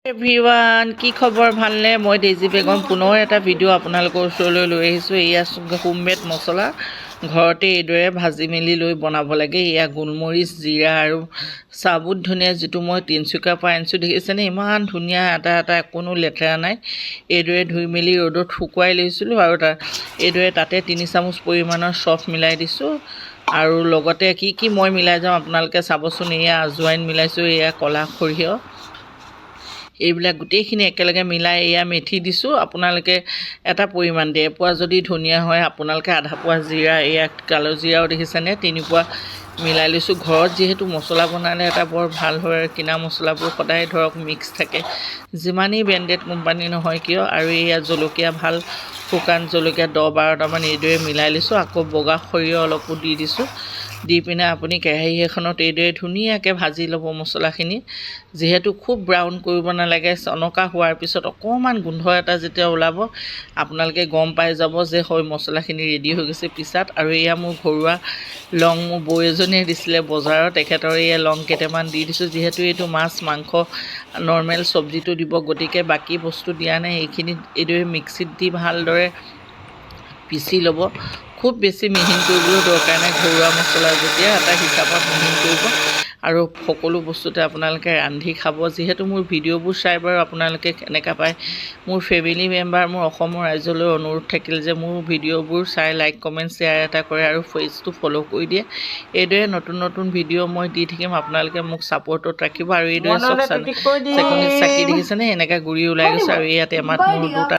everyone কি খবৰ ভালনে মই ডেইজি বেগম পুনৰ এটা ভিডিঅ' আপোনালোকৰ ওচৰলৈ লৈ আহিছোঁ এয়া হোমমেড মছলা ঘৰতে এইদৰে ভাজি মেলি লৈ বনাব লাগে এয়া গোলমৰিচ জিৰা আৰু সাবুত ধনিয়া যিটো মই তিনচুকীয়াৰ পৰা আনিছোঁ দেখিছেনে ইমান ধুনীয়া এটা কোনো লেতেৰা নাই এইদৰে ধুই মেলি ৰ'দত শুকুৱাই লৈছিলোঁ আৰু এইদৰে তাতে 3 চামুচ পৰিমাণৰ চফ মিলাই দিছোঁ আৰু লগতে কি মই মিলাই যাওঁ আপোনালোকে চাবচোন এয়া আজৱাইন মিলাইছোঁ এয়া কলা সৰিয়হ এইবিলাক গোটেইখিনি একেলগে মিলাই এয়া মেথি দিছোঁ আপোনালোকে এটা পৰিমাণ দিয়ে পোৱা যদি ধনিয়া হয় আপোনালোকে আধা পোৱা জিৰা এয়া কালো জিৰাও দেখিছেনে 3 পোৱা মিলাই লৈছোঁ ঘৰত যেহেতু মছলা বনালে এটা বৰ ভাল হয় কিনা মছলাবোৰ সদায় ধৰক মিক্স থাকে যিমানেই ব্ৰেণ্ডেড কোম্পানী নহয় কিয় আৰু এয়া জলকীয়া ভাল শুকান জলকীয়া 10-12টা মান এইদৰে মিলাই লৈছোঁ আকৌ বগা সৰিয়হ অলপো দি দিছোঁ দি পিনে আপুনি কেৰাহী এখনত এইদৰে ধুনীয়াকৈ ভাজি ল'ব মছলাখিনি যেহেতু খুব ব্ৰাউন কৰিব নালাগে চনকা হোৱাৰ পিছত অকণমান গোন্ধ এটা যেতিয়া ওলাব আপোনালোকে গম পাই যাব যে হয় মছলাখিনি ৰেডি হৈ গৈছে পিছাত আৰু এয়া মোৰ ঘৰুৱা লং মোৰ বৌ এজনীয়ে দিছিলে বজাৰত তেখেতৰ এয়া লং কেইটামান দি দিছোঁ যিহেতু এইটো মাছ মাংস নৰ্মেল চব্জিটো দিব গতিকে বাকী বস্তু দিয়া নাই এইখিনি এইদৰে মিক্সিত দি ভালদৰে পিচি ল'ব খুব বেছি মিহিন কৰিবলৈ দৰকাৰ নাই ঘৰুৱা মছলা যেতিয়া এটা হিচাপত মিহিন কৰিব আৰু সকলো বস্তুতে আপোনালোকে ৰান্ধি খাব যিহেতু মোৰ ভিডিঅ'বোৰ চাই বাৰু আপোনালোকে কেনেকৈ পায় মোৰ ফেমিলি মেম্বাৰ মোৰ অসমৰ ৰাইজলৈ অনুৰোধ থাকিল যে মোৰ ভিডিঅ'বোৰ চাই লাইক কমেণ্ট শ্বেয়াৰ এটা কৰে আৰু পেজটো ফ'ল' কৰি দিয়ে এইদৰে নতুন ভিডিঅ' মই দি থাকিম আপোনালোকে মোক ছাপোৰ্টত ৰাখিব আৰু এইদৰে চব চেকনিত চাকি দেখিছেনে এনেকৈ গুৰি ওলাই গৈছে আৰু ইয়াত এমাত মোৰ দুটা